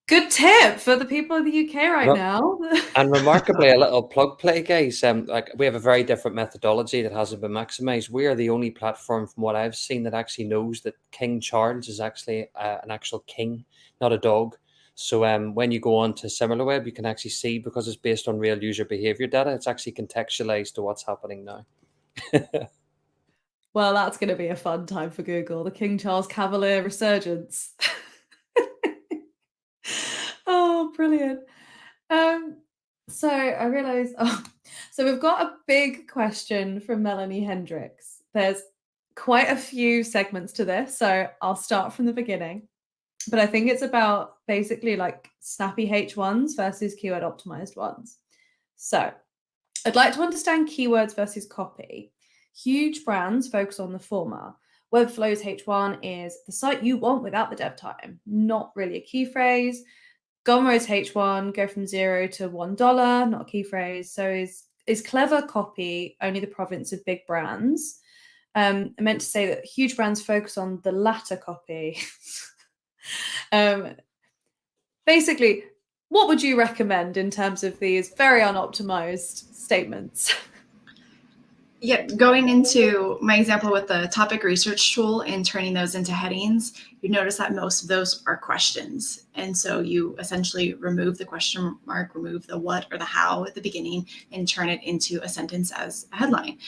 good tip for the people of the UK right now. And remarkably, a little plug play, guys. Like we have a very different methodology that hasn't been maximized. We are the only platform, from what I've seen, that actually knows that King Charles is actually an actual king, not a dog. So when you go on to SimilarWeb, you can actually see, because it's based on real user behavior data, it's actually contextualized to what's happening now. Well, that's going to be a fun time for Google. The King Charles Cavalier resurgence. Oh, brilliant. So I realized, so we've got a big question from Melanie Hendricks. There's quite a few segments to this, so I'll start from the beginning. But I think it's about basically like snappy H1s versus keyword optimized ones. So I'd like to understand keywords versus copy. Huge brands focus on the former. Webflow's H1 is the site you want without the dev time, not really a key phrase. Gomro's H1 go from $0 to $1, not a key phrase. So is clever copy only the province of big brands? I meant to say that huge brands focus on the latter copy. Basically, what would you recommend in terms of these very unoptimized statements? Yeah, going into my example with the topic research tool and turning those into headings, you notice that most of those are questions. And so you essentially remove the question mark, remove the what or the how at the beginning, and turn it into a sentence as a headline.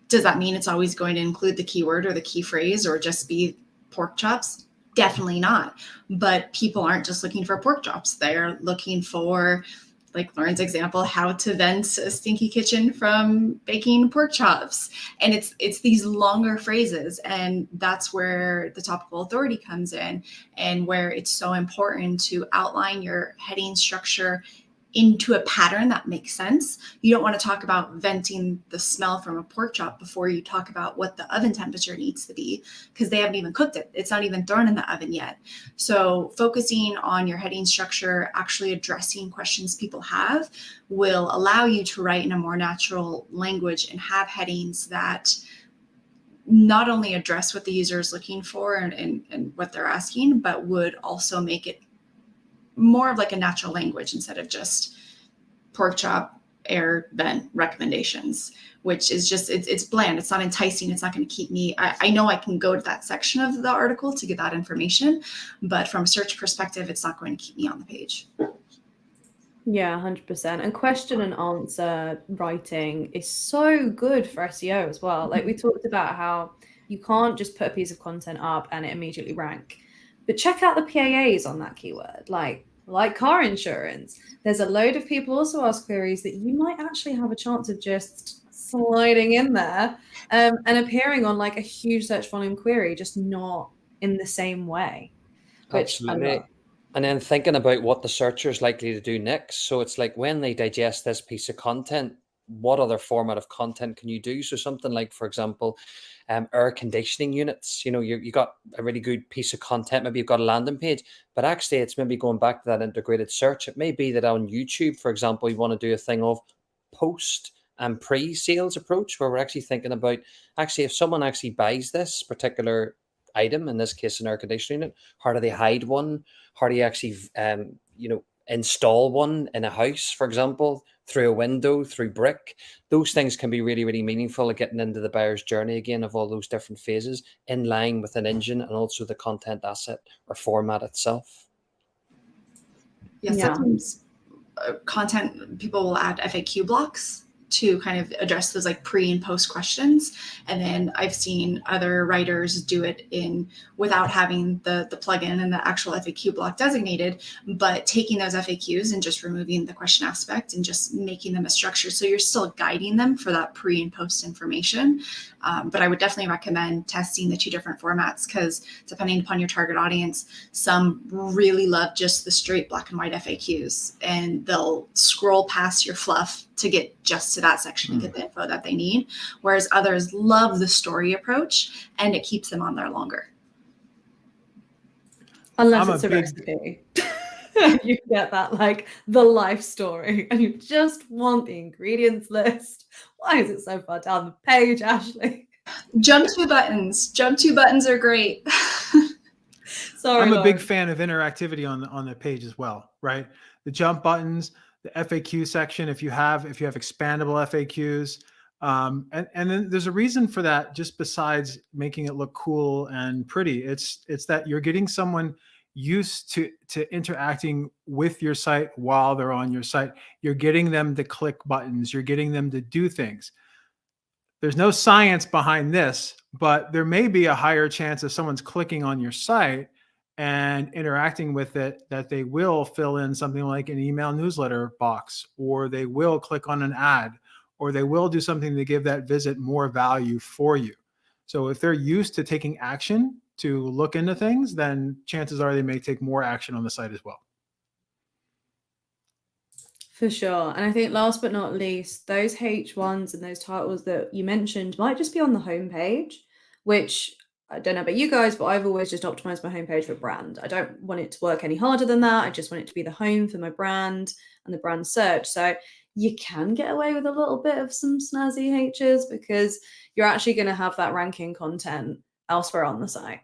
Does that mean it's always going to include the keyword or the key phrase or just be pork chops? Definitely not. But people aren't just looking for pork chops. They're looking for, like Lauren's example, how to vent a stinky kitchen from baking pork chops. And it's these longer phrases. And that's where the topical authority comes in, and where it's so important to outline your heading structure into a pattern that makes sense. You don't want to talk about venting the smell from a pork chop before you talk about what the oven temperature needs to be, because they haven't even cooked it. It's not even thrown in the oven yet. So focusing on your heading structure, actually addressing questions people have, will allow you to write in a more natural language and have headings that not only address what the user is looking for and what they're asking, but would also make it more of like a natural language instead of just pork chop, air vent recommendations, which is just, it's bland. It's not enticing. It's not going to keep me. I know I can go to that section of the article to get that information, but from a search perspective, it's not going to keep me on the page. Yeah, 100%. And question and answer writing is so good for SEO as well. Like we talked about how you can't just put a piece of content up and it immediately rank. But check out the PAAs on that keyword, like car insurance. There's a load of people also ask queries that you might actually have a chance of just sliding in there and appearing on like a huge search volume query, just not in the same way. Absolutely. And then thinking about what the searcher is likely to do next. So it's like when they digest this piece of content, what other format of content can you do? So something like, for example, air conditioning units. You know, you got a really good piece of content. Maybe you've got a landing page, but actually it's maybe going back to that integrated search. It may be that on YouTube, for example, you want to do a thing of post and pre-sales approach, where we're actually thinking about actually if someone actually buys this particular item, in this case an air conditioning unit, how do they hide one? How do you actually install one in a house, for example, through a window, through brick? Those things can be really, really meaningful at getting into the buyer's journey again of all those different phases in line with an engine and also the content asset or format itself. Yeah, sometimes content, people will add FAQ blocks to kind of address those like pre and post questions. And then I've seen other writers do it without having the plugin and the actual FAQ block designated, but taking those FAQs and just removing the question aspect and just making them a structure. So you're still guiding them for that pre and post information. But I would definitely recommend testing the two different formats, because depending upon your target audience, some really love just the straight black and white FAQs, and they'll scroll past your fluff to get just to that section and get the info that they need. Whereas others love the story approach, and it keeps them on there longer. Unless it's a recipe. You get that, like the life story, and you just want the ingredients list. Why is it so far down the page, Ashley? Jump to buttons. Jump to buttons are great. Sorry, I'm a Lauren. big fan of interactivity on the page as well, right? The jump buttons, the FAQ section, if you have expandable FAQs, and then there's a reason for that, just besides making it look cool and pretty. It's that you're getting someone used to interacting with your site while they're on your site. You're getting them to click buttons. You're getting them to do things. There's no science behind this, but there may be a higher chance of someone's clicking on your site and interacting with it, that they will fill in something like an email newsletter box, or they will click on an ad, or they will do something to give that visit more value for you. So if they're used to taking action to look into things, then chances are they may take more action on the site as well. For sure. And I think last but not least, those H1s and those titles that you mentioned might just be on the homepage, which I don't know about you guys, but I've always just optimized my homepage for brand. I don't want it to work any harder than that. I just want it to be the home for my brand and the brand search. So you can get away with a little bit of some snazzy H's, because you're actually going to have that ranking content elsewhere on the site.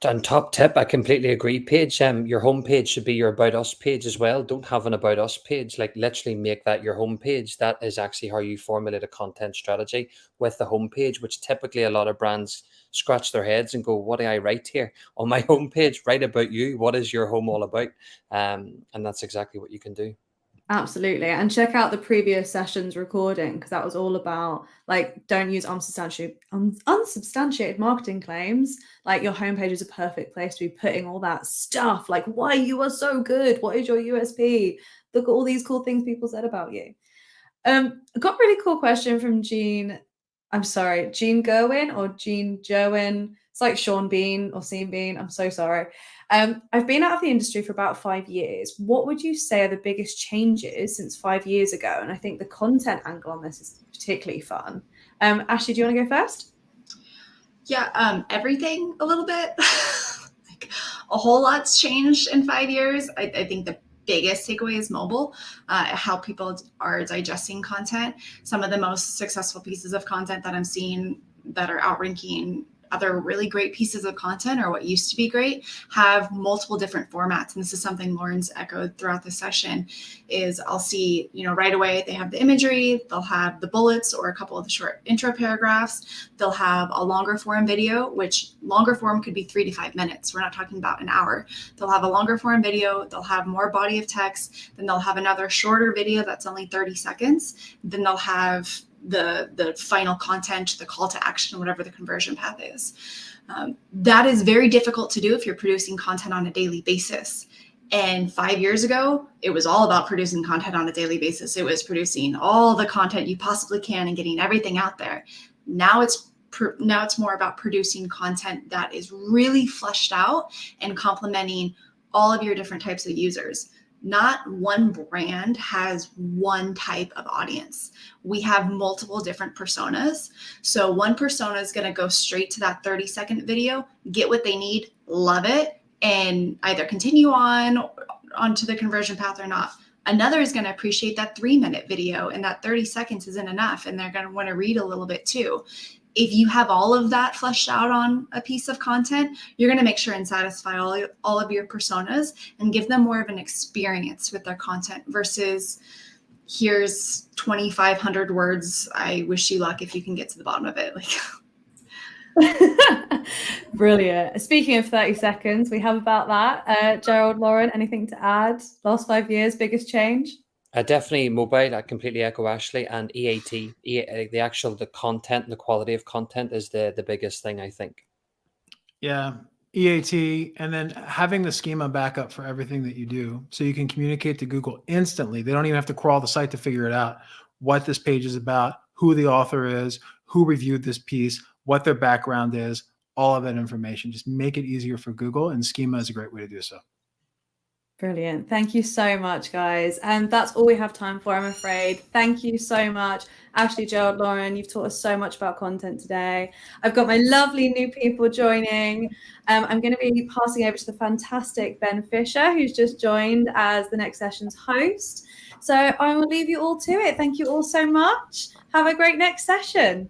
And top tip, I completely agree, Paige. Your homepage should be your About Us page as well. Don't have an About Us page. Like, literally make that your homepage. That is actually how you formulate a content strategy with the homepage, which typically a lot of brands scratch their heads and go, what do I write here on my homepage? Write about you. What is your home all about? And that's exactly what you can do. Absolutely. And check out the previous sessions recording, because that was all about, like, don't use unsubstantiated marketing claims. Like, your homepage is a perfect place to be putting all that stuff, like why you are so good, what is your USP, look at all these cool things people said about you. I got a really cool question from Jean Gerwin or Jean Joan. It's like Sean Bean or Sean Bean. I'm so sorry. I've been out of the industry for about 5 years. What would you say are the biggest changes since 5 years ago? And I think the content angle on this is particularly fun. Ashley, do you want to go first? Yeah, everything a little bit. Like, a whole lot's changed in 5 years. I think the biggest takeaway is mobile, how people are digesting content. Some of the most successful pieces of content that I'm seeing that are outranking other really great pieces of content, or what used to be great, have multiple different formats. And this is something Lauren's echoed throughout the session, is I'll see, right away they have the imagery, they'll have the bullets or a couple of the short intro paragraphs, they'll have a longer form video, which longer form could be 3 to 5 minutes. We're not talking about an hour. They'll have a longer form video, they'll have more body of text, then they'll have another shorter video that's only 30 seconds, then they'll have the final content, the call to action, whatever the conversion path is. That is very difficult to do if you're producing content on a daily basis. And 5 years ago, it was all about producing content on a daily basis. It was producing all the content you possibly can and getting everything out there. Now it's more about producing content that is really fleshed out and complementing all of your different types of users. Not one brand has one type of audience. We have multiple different personas. So one persona is going to go straight to that 30-second video, get what they need, love it, and either continue onto the conversion path or not. Another is going to appreciate that 3-minute video, and that 30 seconds isn't enough, and they're going to want to read a little bit too. If you have all of that fleshed out on a piece of content, you're going to make sure and satisfy all of your personas and give them more of an experience with their content versus here's 2,500 words. I wish you luck if you can get to the bottom of it. Brilliant. Speaking of 30 seconds, we have about that. Gerald, Lauren, anything to add? Last 5 years, biggest change? Definitely mobile. I completely echo Ashley, and EAT. The content and the quality of content is the biggest thing, I think. Yeah, EAT, and then having the schema backup for everything that you do, so you can communicate to Google instantly. They don't even have to crawl the site to figure it out, what this page is about, who the author is, who reviewed this piece, what their background is, all of that information. Just make it easier for Google, and schema is a great way to do so. Brilliant. Thank you so much, guys. And that's all we have time for, I'm afraid. Thank you so much. Ashley, Gerald, Lauren, you've taught us so much about content today. I've got my lovely new people joining. I'm going to be passing over to the fantastic Ben Fisher, who's just joined as the next session's host. So I will leave you all to it. Thank you all so much. Have a great next session.